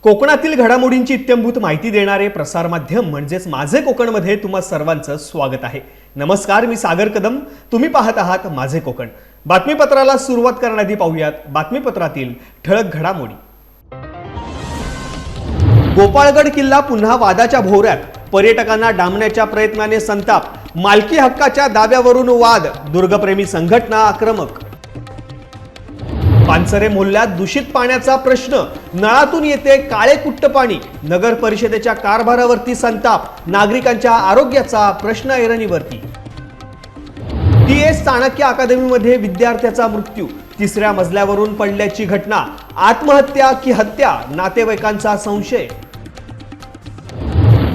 कोकणातील घडामोडींची इत्थंभूत माहिती देणारे प्रसारमाध्यम म्हणजेच माझे कोकणमध्ये तुम्हा सर्वांचं स्वागत आहे। नमस्कार, मी सागर कदम। तुम्ही पाहत आहात माझे कोकण। बातमीपत्राला सुरुवात करण्याआधी पाहूयात बातमीपत्रातील ठळक घडामोडी। गोपाळगड किल्ला पुन्हा वादाच्या भोवऱ्यात, पर्यटकांना डांबण्याच्या प्रयत्नाने संताप। मालकी हक्काच्या दाव्यावरून वाद, दुर्गप्रेमी संघटना आक्रमक। पानसरे मोहल्ल्यात दूषित पाण्याचा प्रश्न, नळातून येते काळे कुट्ट पाणी। नगर परिषदेच्या कारभारावरती संताप, नागरिकांच्या आरोग्याचा प्रश्न ऐरणीवरती। TS चाणक्य अकादमीमध्ये विद्यार्थ्याचा मृत्यू, तिसऱ्या मजल्यावरून पडल्याची घटना। आत्महत्या की हत्या, नातेवाईकांचा संशय।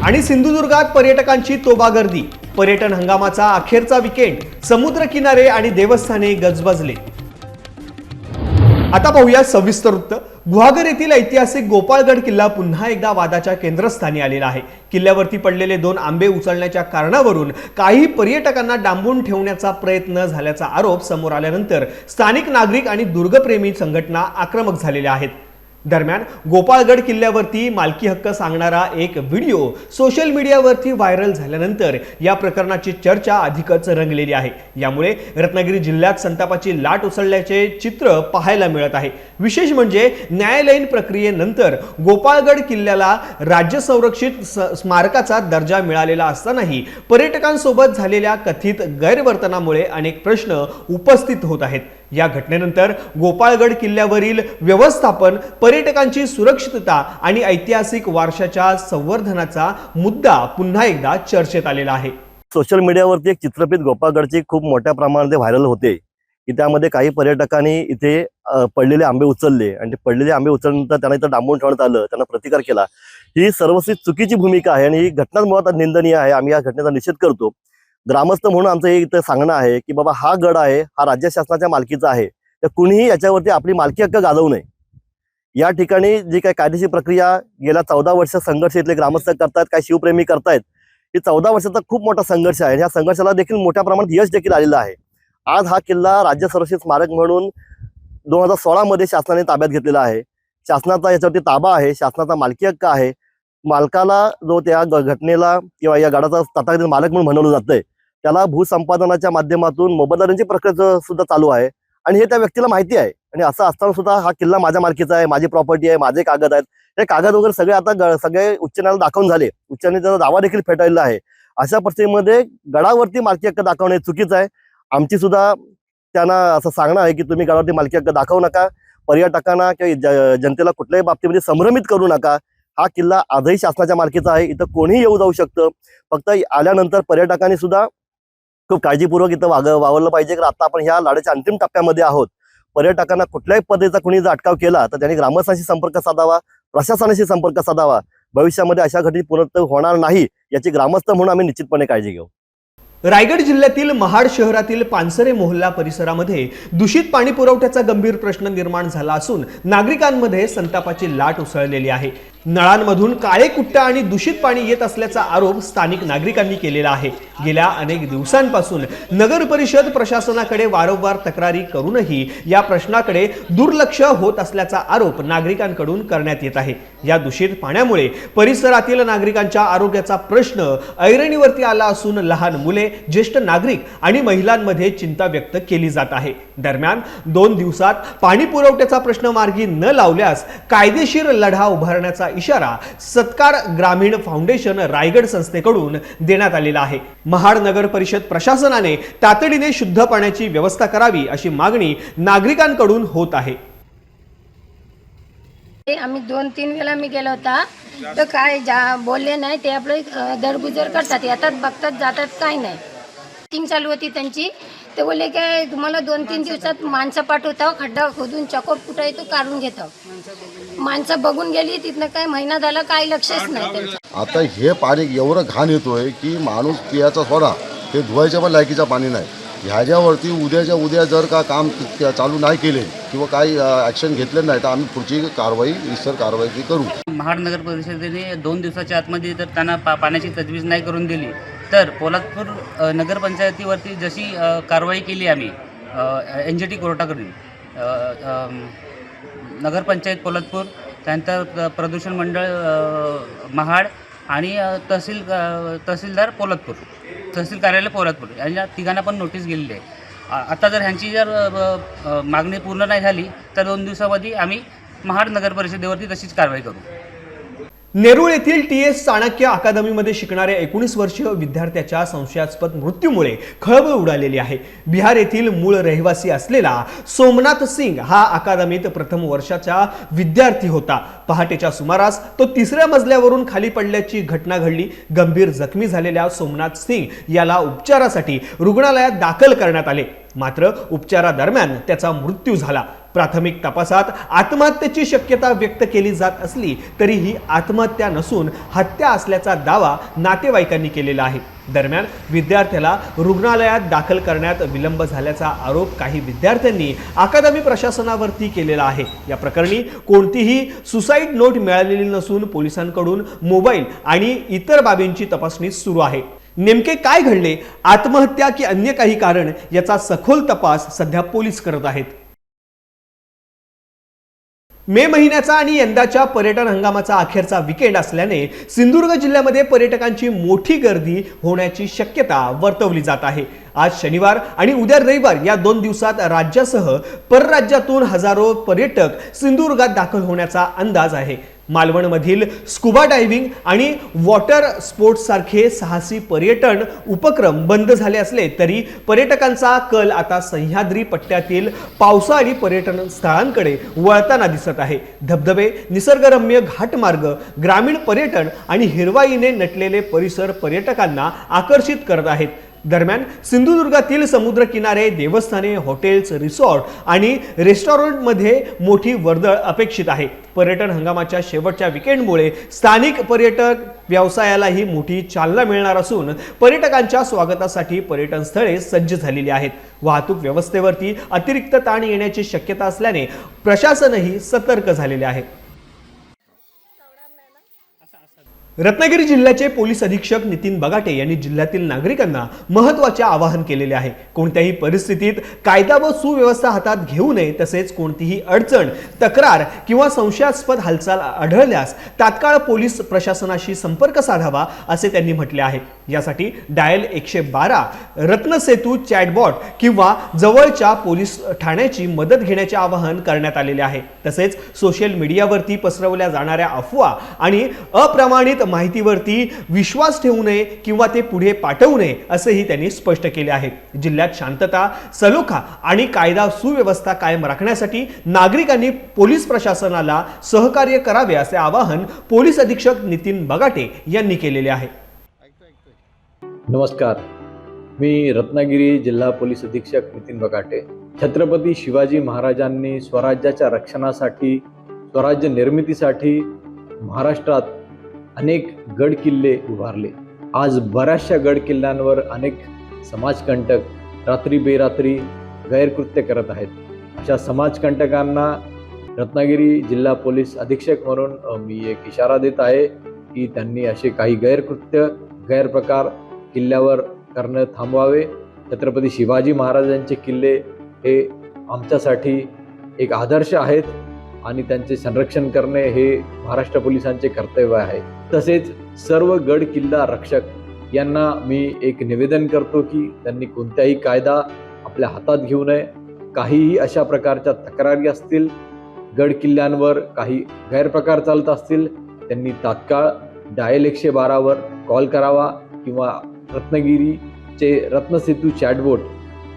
आणि सिंधुदुर्गात पर्यटकांची तोबा गर्दी, पर्यटन हंगामाचा अखेरचा विकेंड, समुद्र किनारे आणि देवस्थाने गजबजले। आता पाहूया सविस्तर वृत्त। गुहागर येथील ऐतिहासिक गोपाळगड किल्ला पुन्हा एकदा वादाच्या केंद्रस्थानी आलेला आहे। किल्ल्यावरती पडलेले 2 आंबे उचलण्याच्या कारणावरून काही पर्यटकांना डांबून ठेवण्याचा प्रयत्न झाल्याचा आरोप समोर आल्यानंतर स्थानिक नागरिक आणि दुर्गप्रेमी संघटना आक्रमक झालेल्या आहेत। दरम्यान गोपाळगड किल्ल्यावरती मालकी हक्क सांगणारा एक व्हिडिओ सोशल मीडियावरती व्हायरल झाल्यानंतर या प्रकरणाची चर्चा अधिकच रंगलेली आहे। यामुळे रत्नागिरी जिल्ह्यात संतापाची लाट उसळल्याचे चित्र पाहायला मिळत आहे। विशेष म्हणजे न्यायालयीन प्रक्रियेनंतर गोपाळगड किल्ल्याला राज्य संरक्षित स्मारकाचा दर्जा मिळालेला असतानाही पर्यटकांसोबत झालेल्या कथित गैरवर्तनामुळे अनेक प्रश्न उपस्थित होत आहेत। या घटनेनंतर गोपाळगड किल्ल्यावरील व्यवस्थापन, पर्यटकांची सुरक्षितता आणि ऐतिहासिक वारशाच्या संवर्धनाचा मुद्दा पुन्हा एकदा चर्चेत आलेला आहे। सोशल मीडियावरती एक चित्रफित गोपाळगडची खूप मोठ्या प्रमाणात व्हायरल होते की त्यामध्ये काही पर्यटकांनी इथे पडलेले आंबे उचलले आणि पडलेले आंबे उचलल्यानंतर त्यांना इथं डांबून ठेवण्यात आलं, त्यांना प्रतिकार केला। ही सर्वस्वी चुकीची भूमिका आहे आणि ही घटना मुळात निंदनीय आहे। आम्ही या घटनेचा निषेध करतो। ग्रामस्थ म्हणून आमचं हे इथं सांगणं आहे की बाबा हा गड आहे, हा राज्य शासनाच्या मालकीचा आहे, तर कुणीही याच्यावरती आपली मालकी हक्क गाजवू नये। या ठिकाणी जी काही कायदेशीर प्रक्रिया गेल्या 14 वर्ष संघर्ष इथले ग्रामस्थ करतात, काही शिवप्रेमी करतायत, ही 14 वर्षाचा खूप मोठा संघर्ष आहे। या संघर्षाला देखील मोठ्या प्रमाणात यश देखील आलेलं आहे। आज हा किल्ला राज्य संरक्षित स्मारक म्हणून 2016 मध्ये शासनाने ताब्यात घेतलेला आहे। शासनाचा याच्यावरती ताबा आहे, शासनाचा मालकी हक्क आहे। मालकाला जो त्या घटनेला किंवा या गडाचा तथाकथित मालक म्हणून म्हणवलं जातंय, त्याला भूसंपादनाच्या माध्यमातून मोबदलाची प्रक्रिया सुद्धा चालू आहे आणि हे त्या व्यक्तीला माहिती आहे। आणि असं असताना सुद्धा हा किल्ला माझ्या मालकीचा आहे, माझी प्रॉपर्टी आहे, माझे कागद आहेत, हे कागद वगैरे सगळे आता सगळे उच्च न्यायालयात दाखवून झाले। उच्च न्यायालयाने त्याचा दावा देखील फेटाळलेला आहे। अशा परिस्थितीमध्ये गडावरती मालकी हक्क दाखवणे चुकीचं आहे। आमची सुद्धा त्यांना असं सांगणं आहे की तुम्ही गडावरती मालकी हक्क दाखवू नका, पर्यटकांना किंवा जनतेला कुठल्याही बाबतीमध्ये संभ्रमित करू नका। हा किल्ला आजही शासनाच्या मालकीचा आहे, इथं कोणीही येऊ जाऊ शकतं। फक्त आल्यानंतर पर्यटकांनी सुद्धा खूप काळजीपूर्वक इथं वावरलं पाहिजे, कारण आता आपण ह्या लढ्याच्या अंतिम टप्प्यामध्ये आहोत। पर्यटकांना कुठल्याही पद्धतीचा कुणी जर अटकाव केला तर त्यांनी ग्रामस्थांशी संपर्क साधावा, प्रशासनाशी संपर्क साधावा। भविष्यामध्ये अशा घटना पुनरावृत्त होणार नाही याची ग्रामस्थ म्हणून आम्ही निश्चितपणे काळजी घेऊ। रायगड जिल्ह्यातील महाड शहरातील पानसरे मोहल्ला परिसरामध्ये दूषित पाणी पुरवठ्याचा गंभीर प्रश्न निर्माण झाला असून नागरिकांमध्ये संतापाची लाट उसळलेली आहे। नळांमधून काळे कुट्ट आणि दूषित पाणी येत असल्याचा आरोप स्थानिक नागरिकांनी केलेला आहे। गेल्या अनेक दिवसांपासून नगर परिषद प्रशासनाकडे वारंवार तक्रारी करूनही या प्रश्नाकडे दुर्लक्ष होत असल्याचा आरोप नागरिकांकडून करण्यात येत आहे। या दूषित पाण्यामुळे परिसरातील नागरिकांच्या आरोग्याचा प्रश्न ऐरणीवरती आला असून लहान मुले, ज्येष्ठ नागरिक आणि महिलांमध्ये चिंता व्यक्त केली जात आहे। दरम्यान 2 दिवसात पाणी पुरवठ्याचा प्रश्न मार्गी न लावल्यास कायदेशीर लढा उभारण्याचा इशारा सत्कार ग्रामीण फाउंडेशन रायगड संस्थेकडून देण्यात आलेला आहे। महाड नगर परिषद प्रशासनाने तातडीने शुद्ध पाण्याची व्यवस्था करावी अशी मागणी नागरिकांकडून होत आहे। आम्ही 2-3 वेळा मी गेलो होता तर काय बोलले नाही, ते आपले दरगुजर करतात, येतात बघतात जातात, काय नाही। मीटिंग चालू होती त्यांची, ते बोलले की तुम्हाला 2-3 दिवसात माणसं पाठवतो, खड्डा खोदून चकोप कुठे तो काढून घेतो। माणसं बघून गेली, तिथनं काय महिना झाला काय लक्षच नाही त्यांचं। आता हे पाणी एवढं घाण येतोय की माणूस पियाचा सोडा, ते धुवायच्या पण लायकीचं पाणी नाही। ह्याच्यावरती उद्याच्या उद्या जर का काम चालू नाही केले किंवा काही ॲक्शन घेतले नाही तर आम्ही पुढची इतर कारवाई करू। महाड नगर परिषदेने 2 दिवसाच्या आतमध्ये जर त्यांना पाण्याची तजवीज नाही करून दिली तर पोलादपूर नगरपंचायतीवरती जशी कारवाई केली आम्ही NGT कोर्टाकडून, नगरपंचायत पोलादपूर त्यानंतर प्रदूषण मंडळ महाड आणि तहसीलदार पोलादपूर, तहसील कार्यालय पोलादपूर यांच्या तिघांना पण नोटीस गेलेली आहे. आता जर ह्यांची जर मागणी पूर्ण नाही झाली तर 2 दिवसामध्ये आम्ही महाड नगर परिषदेवरती तशीच कारवाई करू. नेरूळ येथील TS चाणक्य अकादमीमध्ये शिकणाऱ्या 19 वर्षीय विद्यार्थ्याच्या संशयास्पद मृत्यूमुळे खळबळ उडालेली आहे. बिहार येथील मूळ रहिवासी असलेला सोमनाथ सिंग हा अकादमीत प्रथम वर्षाचा विद्यार्थी होता. पहाटेच्या सुमारास तो 3ऱ्या मजल्यावरून खाली पडल्याची घटना घडली. गंभीर जखमी झालेल्या सोमनाथ सिंग याला उपचारासाठी रुग्णालयात दाखल करण्यात आले, मात्र उपचारादरम्यान त्याचा मृत्यू झाला. प्राथमिक तपासात आत्महत्येची शक्यता व्यक्त केली जात असली तरी ही आत्महत्या नसून हत्या असल्याचा दावा नातेवाईकांनी केलेला आहे. दरम्यान विद्यार्थ्याला रुग्णालयात दाखल करण्यात विलंब झाल्याचा आरोप काही विद्यार्थ्यांनी अकादमी प्रशासनावरती केलेला आहे. या प्रकरणी कोणतीही सुसाईड नोट मिळालेली नसून पोलिसांकडून मोबाईल आणि इतर बाबींची तपासणी सुरू आहे. नेमके काय घडले, आत्महत्या की अन्य काही कारण, याचा सखोल तपास सध्या पोलीस करत आहेत. मे महिन्याचा आणि यंदाच्या पर्यटन हंगामाचा अखेरचा विकेंड असल्याने सिंधुदुर्ग जिल्ह्यामध्ये पर्यटकांची मोठी गर्दी होण्याची शक्यता वर्तवली जात आहे. आज शनिवार आणि उद्या रविवार या 2 दिवसात राज्यासह परराज्यातून हजारो पर्यटक सिंधुदुर्गात दाखल होण्याचा अंदाज आहे. मालवणमधील स्कुबा डायव्हिंग आणि वॉटर स्पोर्ट्स सारखे साहसी पर्यटन उपक्रम बंद झाले असले तरी पर्यटकांचा कल आता सह्याद्री पट्ट्यातील पावसाळी पर्यटन स्थळांकडे वळताना दिसत आहे. धबधबे, निसर्गरम्य घाटमार्ग, ग्रामीण पर्यटन आणि हिरवाईने नटलेले परिसर पर्यटकांना आकर्षित करत आहेत. दरम्यान सिंधुदुर्गातील समुद्र किनारे, देवस्थाने, हॉटेल्स, रिसॉर्ट आणि रेस्टॉरंटमध्ये मोठी वर्दळ अपेक्षित आहे. पर्यटन हंगामाच्या शेवटच्या विकेंडमुळे स्थानिक पर्यटक व्यवसायालाही मोठी चालना मिळणार असून पर्यटकांच्या स्वागतासाठी पर्यटन स्थळे सज्ज झालेली आहेत. वाहतूक व्यवस्थेवरती अतिरिक्त ताण येण्याची शक्यता असल्याने प्रशासनही सतर्क झालेले आहे. रत्नागिरी जिल्ह्याचे पोलीस अधीक्षक नितीन बगाटे यांनी जिल्ह्यातील नागरिकांना महत्त्वाचे आवाहन केलेले आहे. कोणत्याही परिस्थितीत कायदा व सुव्यवस्था हातात घेऊ नये, तसेच कोणतीही अडचण, तक्रार किंवा संशयास्पद हालचाल आढळल्यास तात्काळ पोलीस प्रशासनाशी संपर्क साधावा असे त्यांनी म्हटले आहे. यासाठी डायल 112, रत्नसेतू चॅटबॉट किंवा जवळच्या पोलीस ठाण्याची मदत घेण्याचे आवाहन करण्यात आलेले आहे. तसेच सोशल मीडियावरती पसरवल्या जाणाऱ्या अफवा आणि अप्रमाणित माहितीवरती विश्वास ठेवू नये किंवा ते पुढे पाठवू नये असेही त्यांनी स्पष्ट केले आहे. जिल्ह्यात शांतता, सलोखा आणि कायदा सुव्यवस्था कायम राखण्यासाठी नागरिकांनी पोलीस प्रशासनाला सहकार्य करावे असे आवाहन पोलीस अधीक्षक नितीन बगाटे यांनी केलेले आहे. नमस्कार, मी रत्नागिरी जिल्हा पोलीस अधीक्षक नितीन बगाटे. छत्रपती शिवाजी महाराजांनी स्वराज्याच्या रक्षणासाठी, स्वराज्य निर्मितीसाठी महाराष्ट्रात अनेक गड किल्ले उभारले. आज बऱ्याचशा गड किल्ल्यांवर अनेक समाजकंटक रात्री बेरात्री गैरकृत्य करत आहेत. अशा समाजकंटकांना रत्नागिरी जिल्हा पोलीस अधीक्षक म्हणून मी एक इशारा देत आहे की त्यांनी असे काही गैरकृत्य, गैरप्रकार किल्ल्यावर करणं थांबवावे. छत्रपती शिवाजी महाराजांचे किल्ले हे आमच्यासाठी एक आदर्श आहेत आणि त्यांचे संरक्षण करणे हे महाराष्ट्र पोलिसांचे कर्तव्य आहे. तसेच सर्व गड किल्ला रक्षक यांना मी एक निवेदन करतो की त्यांनी कोणताही कायदा आपल्या हातात घेऊ नये. काहीही अशा प्रकारच्या तक्रारी असतील, गड किल्ल्यांवर काही गैरप्रकार चालत असतील, त्यांनी तात्काळ डायल 112 कॉल करावा किंवा रत्नागिरीचे रत्नसेतू चॅटबोट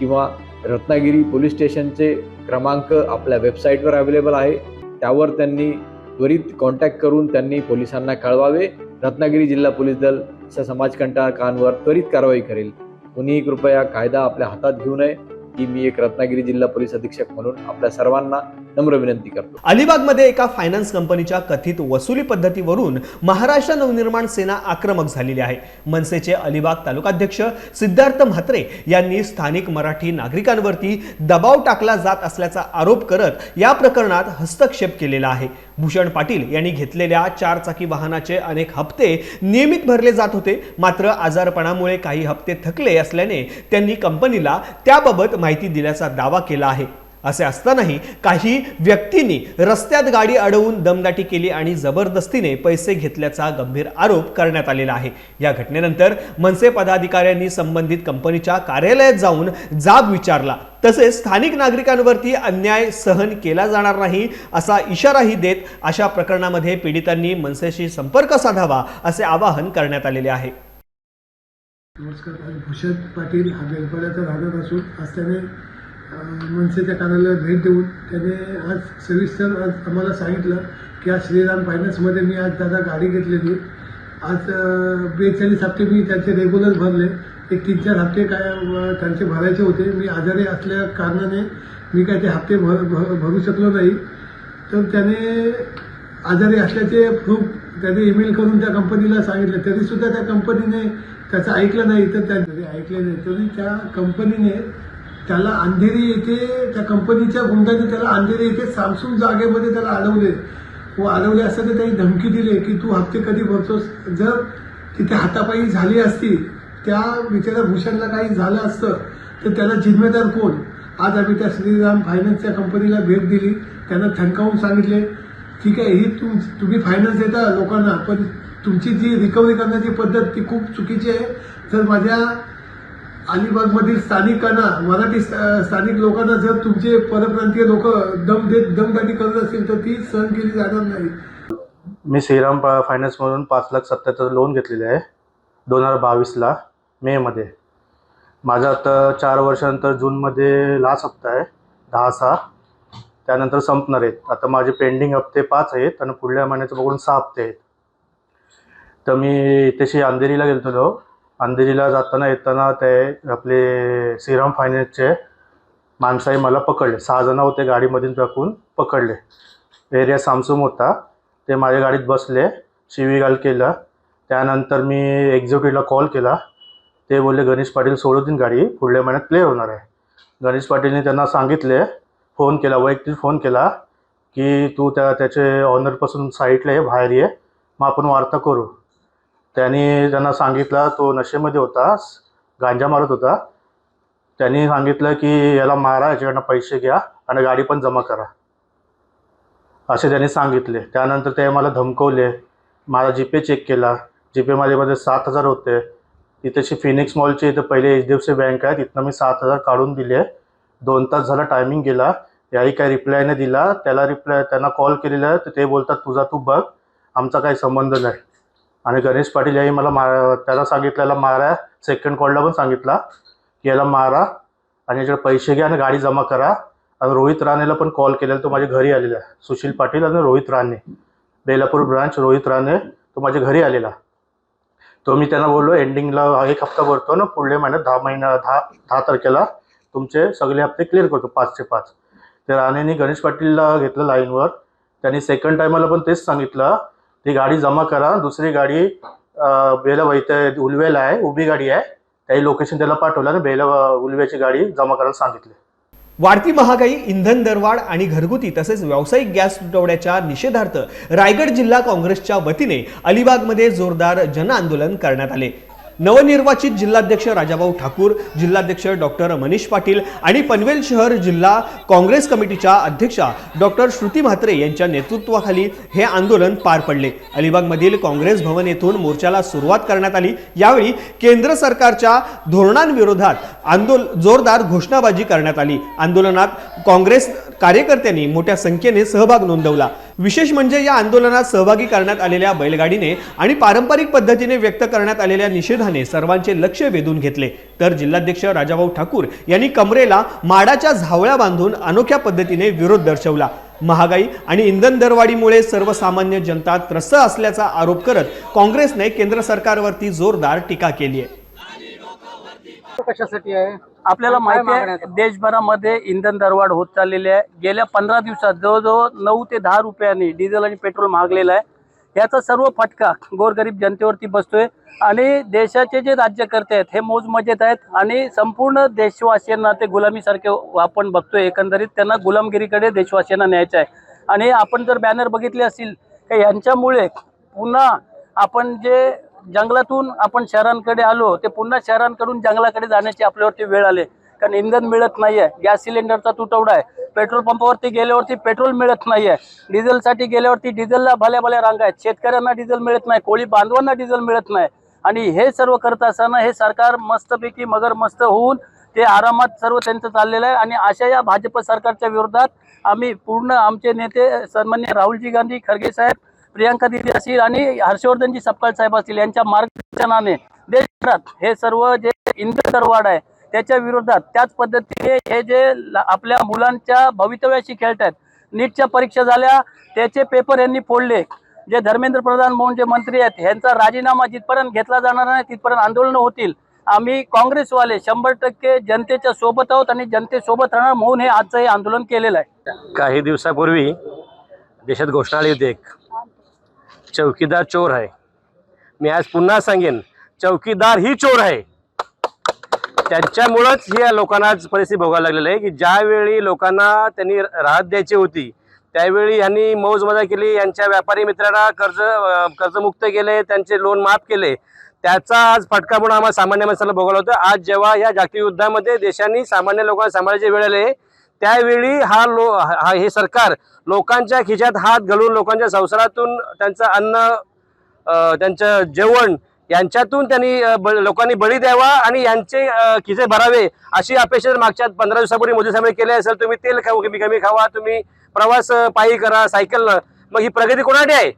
किंवा रत्नागिरी पोलीस स्टेशनचे क्रमांक आपल्या वेबसाईटवर अवेलेबल आहे, त्यावर त्यांनी त्वरित कॉन्टॅक्ट करून त्यांनी पोलिसांना कळवावे. रत्नागिरी जिल्हा पोलीस दल अशा समाजकंटकांवर त्वरित कारवाई करेल. कोणीही कृपया कायदा आपल्या हातात घेऊ नये ही मी एक रत्नागिरी जिल्हा पोलीस अधीक्षक म्हणून आपल्या सर्वांना नम्र विनंती करतो. अलिबागमध्ये एका फायनान्स कंपनीच्या कथित वसुली पद्धतीवरून महाराष्ट्र नवनिर्माण सेना आक्रमक झालेली आहे. मनसेचे अलिबाग तालुकाध्यक्ष सिद्धार्थ म्हात्रे यांनी स्थानिक मराठी नागरिकांवरती दबाव टाकला जात असल्याचा आरोप करत या प्रकरणात हस्तक्षेप केलेला आहे. भूषण पाटील यांनी घेतलेल्या 4 चाकी वाहनाचे अनेक हप्ते नियमित भरले जात होते, मात्र आजारपणामुळे काही हप्ते थकले असल्याने त्यांनी कंपनीला त्याबाबत माहिती दिल्याचा दावा केला आहे. असे असतानाही काही व्यक्तींनी रस्त्यात गाडी अडवून दमदाटी केली आणि जबरदस्तीने पैसे घेतल्याचा गंभीर आरोप करण्यात आलेला आहे। या घटनेनंतर मनसे पदाधिकाऱ्यांनी संबंधित कंपनीच्या कार्यालयात जाऊन जाब विचारला, तसेच स्थानिक नागरिकांवरती अन्याय सहन केला जाणार नाही असा इशाराही देत अशा प्रकरणामध्ये पीडितांनी मनसेशी संपर्क साधावा असे आवाहन करण्यात आलेले आहे। नमस्कार, आज भूषण पाटील हा बेलपाड्याचा राहणार असून आज त्याने मनसेच्या कार्यालयात भेट देऊन त्याने आज सविस्तर आज आम्हाला सांगितलं की आज श्रीराम फायनान्समध्ये मी आज दादा गाडी घेतलेली। आज 42 हप्ते मी त्यांचे रेग्युलर भरले, एक 3-4 हप्ते काय त्यांचे भरायचे होते। मी आजारी असल्या कारणाने मी काय ते हप्ते भरू शकलो नाही। तर त्याने आजारी असल्याचे प्रूफ त्याने ईमेल करून त्या कंपनीला सांगितलं, तरीसुद्धा त्या कंपनीने त्याचं ऐकलं नाही। तर त्याने ऐकले नाही तरी त्या कंपनीने त्याला अंधेरी येथे त्या कंपनीच्या गुंडाने त्याला अंधेरी येथे सामसूम जागेमध्ये त्याला अडवले व अडवले असताना त्यांनी धमकी दिली की तू हप्ते कधी भरतोस। जर तिथे हातापायी झाली असती, त्या बिचारा भूषणला काही झालं असतं तर त्याला जिम्मेदार कोण। आज आम्ही त्या श्रीराम फायनान्सच्या कंपनीला भेट दिली, त्यांना ठणकावून सांगितले ठीक आहे, ही तुम्ही फायनान्स देता लोकांना, पण तुमची जी रिकव्हरी करण्याची पद्धत ती खूप चुकीची आहे। जर माझ्या अलिबागमधील स्थानिकांना, मराठी स्थानिक लोकांना जर तुमचे परप्रांतीय लोक दमदाटी करत असतील तर ती सहन केली जाणार नाही। मी श्रीराम फायनान्समधून 5,77,000 लोन घेतलेले आहे 2022ला मेमध्ये। माझा आता 4 वर्षानंतर जूनमध्ये लास्ट हप्ता आहे 10/6, त्यानंतर संपणार आहेत। आता माझे पेंडिंग हप्ते 5 आहेत आणि पुढल्या महिन्याचं बघून 6 हप्ते आहेत। तर मी इथेशी अंधेरीला गेलो, अंधेरीला जाताना येताना ते आपले श्रीराम फायनान्सचे माणसाही मला पकडले, 6 जण होते गाडीमधून टाकून पकडले। एरिया सामसूम होता, ते माझ्या गाडीत बसले, शिवीगाळ केलं। त्यानंतर मी एक्झिक्युटिव्हला कॉल केला, ते बोलले गणेश पाटील सोडू देईन गाडी, पुढल्या महिन्यात क्लिअर होणार आहे। गणेश पाटीलने त्यांना सांगितले, फोन केला, वैयक्तिक फोन केला की तू त्याचे ऑनरपासून साईडला ये, बाहेर ये, मग आपण वार्ता करू। त्यांनी त्यांना सांगितलं, तो नशेमध्ये होता, गांजा मारत होता। त्यांनी सांगितलं की याला मारा, याच्याकडनं पैसे घ्या आणि गाडी पण जमा करा असे त्यांनी सांगितले। त्यानंतर ते मला धमकवले, माझा जीपे चेक केला, जीपेमध्ये 7,000 होते। इथेशी फिनिक्स मॉलचे इथं पहिले HDFC बँक आहे, तिथनं मी 7,000 काढून दिले। 2 तास झाला, टायमिंग गेला, याही काही रिप्लाय नाही दिला। त्यांना कॉल केलेला तर ते बोलतात तुझा तू बघ, आमचा काही संबंध नाही। आणि गणेश पाटील याही मला त्याला सांगितलं याला मारा, सेकंड कॉलला पण सांगितला की याला मारा आणि याच्याकडे पैसे घ्या आणि गाडी जमा करा। आणि रोहित राणेला पण कॉल केलेला, तो माझ्या घरी आलेला आहे। सुशील पाटील आणि रोहित राणे, बेलापूर ब्रांच रोहित राणे, तो माझ्या घरी आलेला। तो मी त्यांना बोललो एंडिंगला 1 हप्ता भरतो ना, पुढल्या महिन्यात 10 तारखेला तुमचे सगळे हप्ते क्लिअर करतो 5चे 5। ते राणेंनी गणेश पाटीलला घेतलं लाईनवर, त्यांनी सेकंड टायमाला पण तेच सांगितलं, ती गाडी जमा करा। दुसरी गाडी उलवेला आहे, उभी गाडी आहे, त्याही लोकेशन त्याला पाठवलं आणि उलव्याची गाडी जमा करायला सांगितली। वाढती महागाई, इंधन दरवाढ आणि घरगुती तसेच व्यावसायिक गॅस तुटवड्याच्या निषेधार्थ रायगड जिल्हा काँग्रेसच्या वतीने अलिबागमध्ये जोरदार जनआंदोलन करण्यात आले। नवनिर्वाचित जिल्हाध्यक्ष राजाभाऊ ठाकूर, जिल्हाध्यक्ष डॉक्टर मनीष पाटील आणि पनवेल शहर जिल्हा काँग्रेस कमिटीच्या अध्यक्षा डॉक्टर श्रुती म्हात्रे यांच्या नेतृत्वाखाली हे आंदोलन पार पडले। अलिबागमधील काँग्रेस भवन येथून मोर्चाला सुरुवात करण्यात आली। यावेळी केंद्र सरकारच्या धोरणांविरोधात जोरदार घोषणाबाजी करण्यात आली। आंदोलनात काँग्रेस कार्यकर्त्यांनी मोठ्या संख्येने सहभाग नोंदवला। विशेष म्हणजे या आंदोलनात सहभागी करण्यात आलेल्या बैलगाडीने आणि पारंपरिक पद्धतीने व्यक्त करण्यात आलेल्या निषेधाने सर्वांचे लक्ष वेधून घेतले। तर जिल्हाध्यक्ष राजाभाऊ ठाकूर यांनी कमरेला माडाच्या झावळ्या बांधून अनोख्या पद्धतीने विरोध दर्शवला। महागाई आणि इंधन दरवाढीमुळे सर्वसामान्य जनता त्रस्त असल्याचा आरोप करत काँग्रेसने केंद्र सरकारवरती जोरदार टीका केली आहे। कशासाठी आहे आपल्याला माहिती आहे, देशभरामध्ये इंधन दरवाढ होत चाललेली आहे। गेल्या 15 दिवसात जवळजवळ 9 ते 10 रुपयांनी डिझेल आणि पेट्रोल महागलेलं आहे। याचा सर्व फटका गोरगरीब जनतेवरती बसतोय आणि देशाचे जे राज्यकर्ते आहेत हे मौजमजेत आहेत आणि संपूर्ण देशवासियांना ते गुलामीसारखे आपण बघतोय। एकंदरीत त्यांना गुलामगिरीकडे देशवासियांना न्यायचं आहे। आणि आपण जर बॅनर बघितले असतील तर यांच्यामुळे पुन्हा आपण जे जंगलातून आपण शहरांकडे आलो ते पुन्हा शहरांकडून जंगलाकडे जाण्याची आपल्यावरती वेळ आले। कारण इंधन मिळत नाही आहे, गॅस सिलेंडरचा तुटवडा आहे, पेट्रोल पंपावरती गेल्यावरती पेट्रोल मिळत नाही आहे, डिझेलसाठी गेल्यावरती डिझेलला भल्या रांगा आहेत, शेतकऱ्यांना डिझेल मिळत नाही, कोळी बांधवांना डिझेल मिळत नाही. आणि हे सर्व करत असताना हे सरकार मस्तपैकी मगरमस्त होऊन ते आरामात सर्व त्यांचं चाललेलं आहे. आणि अशा या भाजप सरकारच्या विरोधात आम्ही पूर्ण आमचे नेते सन्मान्य राहुलजी गांधी खरगे साहेब, प्रियांका दिदी असतील आणि हर्षवर्धनजी सपकाळ साहेब असतील यांच्या मार्गदर्शनाने देशभरात हे सर्व जे इंधन दरवाढ आहे त्याच्या विरोधात, त्याच पद्धतीने हे जे आपल्या मुलांच्या भवितव्याशी खेळतात, नीटच्या परीक्षा झाल्या त्याचे पेपर यांनी फोडले, जे धर्मेंद्र प्रधान म्हणून जे मंत्री आहेत यांचा राजीनामा जिथपर्यंत घेतला जाणार नाही तिथपर्यंत आंदोलन होतील. आम्ही काँग्रेसवाले 100% जनतेच्या सोबत आहोत आणि जनतेसोबत राहणार म्हणून हे आजचं हे आंदोलन केलेलं आहे. काही दिवसापूर्वी देशात घोषणा आली होती, एक चौकीदार चोर आहे. मी आज पुन्हा सांगेन, चौकीदार ही चोर आहे. त्यांच्यामुळंच या लोकांना आज परिस्थिती भोगायला लागलेली आहे की ज्यावेळी लोकांना त्यांनी राहत द्यायची होती त्यावेळी यांनी मौज मजा केली, यांच्या व्यापारी मित्रांना कर्जमुक्त केले, त्यांचे लोन माफ केले. त्याचा आज फटका म्हणून आम्हाला सामान्य माणसाला भोगायला होतं. आज जेव्हा या जागतिक युद्धामध्ये देशांनी सामान्य लोकांना सांभाळायची वेळ आली त्यावेळी हे सरकार लोकांच्या खिशात हात घालून लोकांच्या संसारातून त्यांचं अन्न, त्यांचं जेवण यांच्यातून त्यांनी लोकांनी बळी द्यावा आणि यांचे खिसे भरावे अशी अपेक्षा मागच्या 15 दिवसापूर्वी मोदी साहेबांनी केली असेल. तुम्ही तेल कमी खावा, तुम्ही प्रवास पायी करा, सायकलनं, मग ही प्रगती कोणासाठी आहे?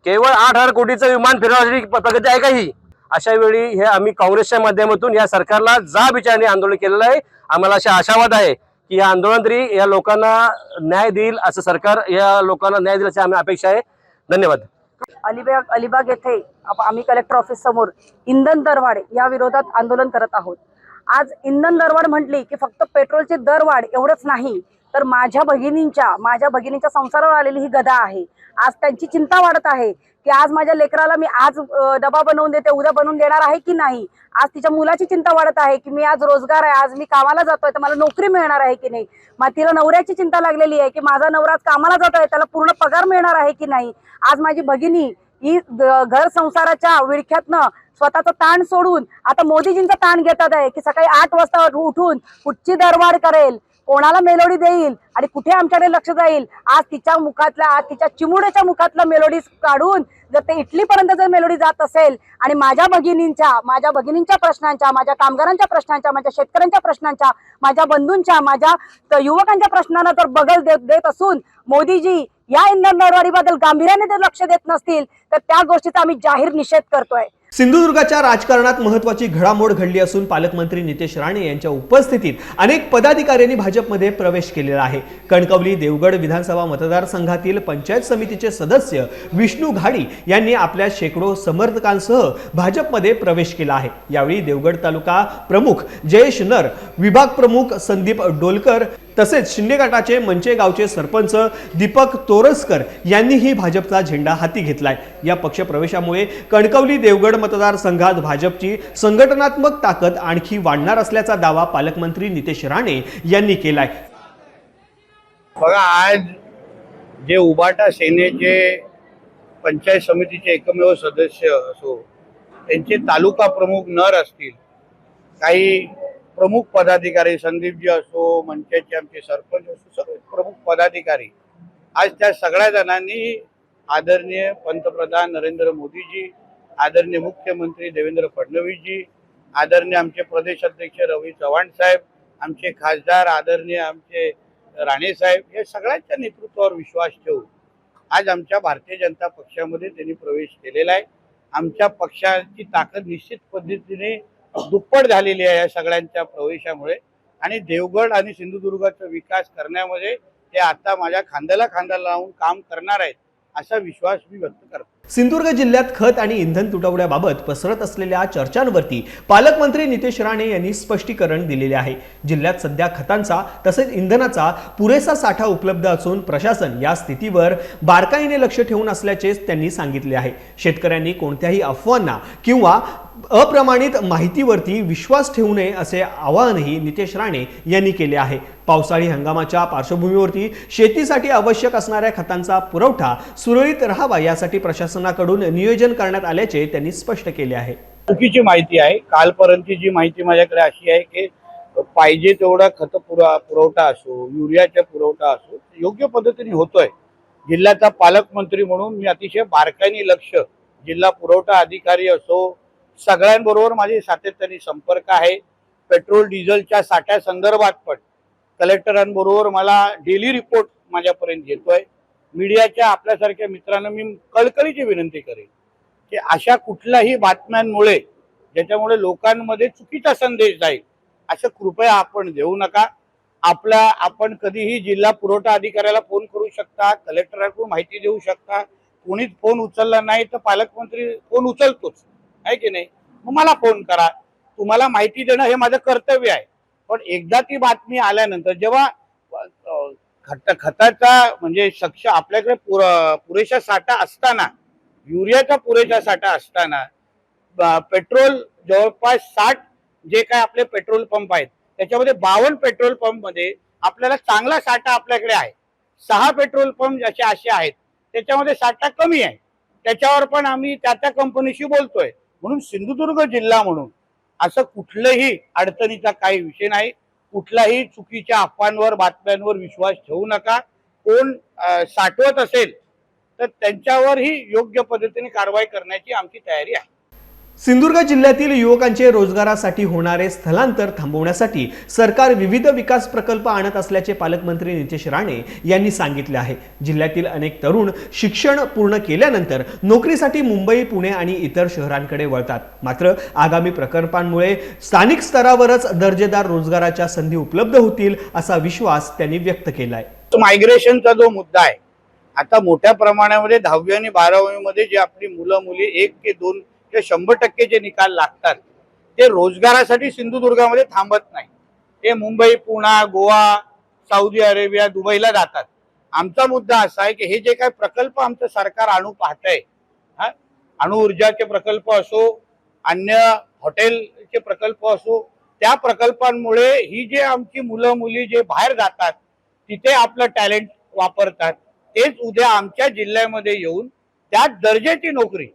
केवळ 8,000 कोटीचं विमान फिरवण्यासाठी प्रगती आहे का ही? अशा वेळी हे आम्ही काँग्रेसच्या माध्यमातून या सरकारला जाब विचारणे आंदोलन केलेलं आहे. आम्हाला अशा आशावाद आहे की या आंदोलन तरी या लोकांना न्याय देईल, असं सरकार या लोकांना न्याय देईल अशी आम्ही अपेक्षा आहे. धन्यवाद. अलिबाग येथे आम्ही कलेक्टर ऑफिस समोर इंधन दरवाढ या विरोधात आंदोलन करत आहोत. आज इंधन दरवाढ म्हटली की फक्त पेट्रोलची दरवाढ एवढंच नाही तर माझ्या भगिनीच्या संसारावर आलेली ही गदा आहे. आज त्यांची चिंता वाढत आहे की आज माझ्या लेकराला मी आज डबा बनवून देते, उद्या बनवून देणार आहे की नाही. आज तिच्या मुलाची चिंता वाढत आहे की मी आज रोजगार आहे, आज मी कामाला जातोय तर मला नोकरी मिळणार आहे की नाही. मग तिला नवऱ्याची चिंता लागलेली आहे की माझा नवरा कामाला जातोय, त्याला पूर्ण पगार मिळणार आहे की नाही. आज माझी भगिनी ही घर संसाराच्या विळख्यातनं स्वतःचा ताण सोडून आता मोदीजींचा ताण घेतात आहे की सकाळी 8 वाजता उठून कुठची दरवाढ करेल, कोणाला मेलोडी देईल आणि कुठे आमच्याकडे लक्ष जाईल. आज तिच्या चिमुड्याच्या मुखातला मेलोडी काढून जर ते इटलीपर्यंत जर मेलोडी जात असेल आणि माझ्या भगिनींच्या प्रश्नांच्या, माझ्या कामगारांच्या प्रश्नांच्या, माझ्या शेतकऱ्यांच्या प्रश्नांच्या, माझ्या बंधूंच्या, माझ्या युवकांच्या प्रश्नांना जर बगल देत असून मोदीजी या इंधन दरवाढीबद्दल गांभीर्याने जर लक्ष देत नसतील तर त्या गोष्टीचा आम्ही जाहीर निषेध करतोय. सिंधुदुर्गाच्या राजकारणात महत्त्वाची घडामोड घडली असून पालकमंत्री नितेश राणे यांच्या उपस्थितीत अनेक पदाधिकाऱ्यांनी भाजपमध्ये प्रवेश केलेला आहे. कणकवली देवगड विधानसभा मतदारसंघातील पंचायत समितीचे सदस्य विष्णू घाडी यांनी आपल्या शेकडो समर्थकांसह भाजपमध्ये प्रवेश केला आहे. यावेळी देवगड तालुका प्रमुख जयेश नर, विभाग प्रमुख संदीप डोलकर तसेच शिंदे गटाचे मंचे गावचे सरपंच दीपक तोरसकर यांनीही भाजपचा झेंडा हाती घेतलाय. या पक्षप्रवेशामुळे कणकवली देवगड मतदारसंघात भाजपची संघटनात्मक ताकद आणखी वाढणार असल्याचा दावा पालकमंत्री नितेश राणे यांनी केलाय. बघा, आज जे उबाटा सेनेचे पंचायत समितीचे एकमेव सदस्य असो, त्यांचे तालुका प्रमुख नर असतील, काही प्रमुख पदाधिकारी संदीपजी असो, मंचाचे आमचे सरपंच असो, सर्व प्रमुख पदाधिकारी आज त्या सगळ्या जणांनी आदरणीय पंतप्रधान नरेंद्र मोदीजी, आदरणीय मुख्यमंत्री देवेंद्र फडणवीसजी, आदरणीय आमचे प्रदेश अध्यक्ष रवी चव्हाण साहेब, आमचे खासदार आदरणीय आमचे राणे साहेब, या सगळ्यांच्या नेतृत्वावर विश्वास ठेवून आज आमच्या भारतीय जनता पक्षामध्ये त्यांनी प्रवेश केलेला आहे. आमच्या पक्षाची ताकद निश्चित पद्धतीने दुप्पट झालेली आहे या सगळ्यांच्या प्रवेशामुळे आणि देवगड आणि सिंधुदुर्गाचा विकास करण्यामध्ये ते आता माझ्या खांद्याला खांदा लावून काम करणार आहेत असा विश्वास मी व्यक्त करतो. सिंधुदुर्ग जिल्ह्यात खत आणि इंधन तुटवड्याबाबत पसरत असलेल्या चर्चांवरती पालकमंत्री नितेश राणे यांनी स्पष्टीकरण दिलेले आहे. जिल्ह्यात सध्या खतांचा तसेच इंधनाचा पुरेसा साठा उपलब्ध असून प्रशासन या स्थितीवर बारकाईने लक्ष ठेवून असल्याचे त्यांनी सांगितले आहे. शेतकऱ्यांनी कोणत्याही अफवांना किंवा अप्रमाणित माहितीवरती विश्वास ठेवू नये असे आवाहनही नितेश राणे यांनी केले आहे. पावसाळी हंगामाच्या पार्श्वभूमीवरती शेतीसाठी आवश्यक असणाऱ्या खतांचा पुरवठा सुरळीत राहावा यासाठी प्रशासनाकडून नियोजन करण्यात आल्याचे त्यांनी स्पष्ट केले आहे. चुकीची माहिती आहे. कालपर्यंतची जी माहिती माझ्याकडे अशी आहे की पाहिजे तेवढा पुरवठा असो, युरियाचा पुरवठा असो योग्य पद्धतीने होतोय. जिल्ह्याचा पालकमंत्री म्हणून मी अतिशय बारकाईने लक्ष, जिल्हा पुरवठा अधिकारी असो, सगळ्यांबरोबर माझे सातत्याने संपर्क आहे. पेट्रोल डिझेलच्या साठ्या संदर्भात पण कलेक्टरांबरोबर मला डेली रिपोर्ट माझ्यापर्यंत येतोय. मीडियाच्या आपल्यासारख्या मित्रांना मी कळकळीची विनंती करेन की अशा कुठल्याही बातम्यांमुळे ज्याच्यामुळे लोकांमध्ये चुकीचा संदेश जाईल असं कृपया आपण देऊ नका. आपण कधीही जिल्हा पुरवठा अधिकाऱ्याला फोन करू शकता, कलेक्टरांकडून माहिती देऊ शकता. कोणीच फोन उचलला नाही तर पालकमंत्री फोन उचलतोच, आहे की नाही? मग मला फोन करा. तुम्हाला माहिती देणं हे माझं कर्तव्य आहे. पण एकदा ती बातमी आल्यानंतर जेव्हा खताचा म्हणजे आपल्याकडे पुरेसा साठा असताना, युरियाचा पुरेसा साठा असताना, पेट्रोल जवळपास 60 जे काय आपले पेट्रोल पंप आहेत त्याच्यामध्ये 52 पेट्रोल पंप मध्ये आपल्याला चांगला साठा आपल्याकडे आहे. 6 पेट्रोल पंप असे आहेत त्याच्यामध्ये साठा कमी आहे. त्याच्यावर पण आम्ही त्या कंपनीशी बोलतोय. म्हणून सिंधुदुर्ग जिल्हा म्हणून असं कुठलंही अडचणीचा काही विषय नाही. कुठल्याही चुकीच्या अफवांवर, बातम्यांवर विश्वास ठेवू नका. कोण साठवत असेल तर त्यांच्यावरही योग्य पद्धतीने कारवाई करण्याची आमची तयारी आहे. सिंधुदुर्ग जिल्ह्यातील युवकांचे रोजगारासाठी होणारे स्थलांतर थांबवण्यासाठी सरकार विविध विकास प्रकल्प आणत असल्याचे पालकमंत्री नितेश राणे यांनी सांगितले आहे. जिल्ह्यातील अनेक तरुण शिक्षण पूर्ण केल्यानंतर नोकरीसाठी मुंबई, पुणे आणि इतर शहरांकडे वळतात. मात्र आगामी प्रकल्पांमुळे स्थानिक स्तरावरच दर्जेदार रोजगाराच्या संधी उपलब्ध होतील असा विश्वास त्यांनी व्यक्त केलाय. मायग्रेशनचा जो मुद्दा आहे, आता मोठ्या प्रमाणामध्ये 10वी आणि 12वी मध्ये जे आपली मुलं मुली 1 ते 2 ते 100% जे निकाल लागतात ते रोजगारासाठी सिंधुदुर्गामध्ये थांबत नाही. ते मुंबई, पुणे, गोवा, सौदी अरेबिया, दुबईला जातात. आमचा मुद्दा असा आहे की हे जे काही प्रकल्प आमचं सरकार आणू पाहतंय, अणु ऊर्जाचे प्रकल्प असो, अन्य हॉटेलचे प्रकल्प असो, त्या प्रकल्पांमुळे ही जे आमची मुलं मुली जे बाहेर जातात तिथे आपलं टॅलेंट वापरतात. तेच उद्या आमच्या जिल्ह्यामध्ये येऊन त्याच दर्जाची नोकरी,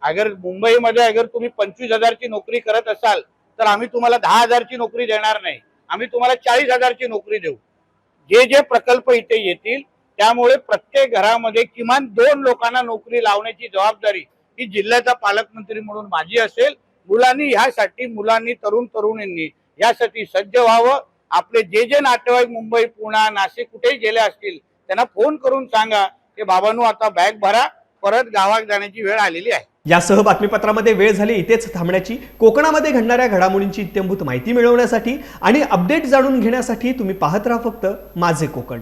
अगर मुंबईमध्ये अगर तुम्ही 25,000ची नोकरी करत असाल तर आम्ही तुम्हाला 10,000ची नोकरी देणार नाही. आम्ही तुम्हाला 40,000ची नोकरी देऊ. जे प्रकल्प इथे येतील त्यामुळे प्रत्येक घरामध्ये किमान 2 लोकांना नोकरी लावण्याची जबाबदारी ही जिल्ह्याचा पालकमंत्री म्हणून माझी असेल. मुलांनी, तरुणींनी यासाठी सज्ज व्हावं. आपले जे नातेवाईक मुंबई, पुणे, नाशिक कुठेही गेले असतील त्यांना फोन करून सांगा की बाबांनो आता बॅग भरा, परत गावात जाण्याची वेळ आलेली आहे. यासह बातमीपत्रामध्ये वेळ झाली इथेच थांबण्याची. कोकणामध्ये घडणाऱ्या घडामोडींची इत्थंभूत माहिती मिळवण्यासाठी आणि अपडेट जाणून घेण्यासाठी तुम्ही पाहत राहा फक्त माझे कोकण.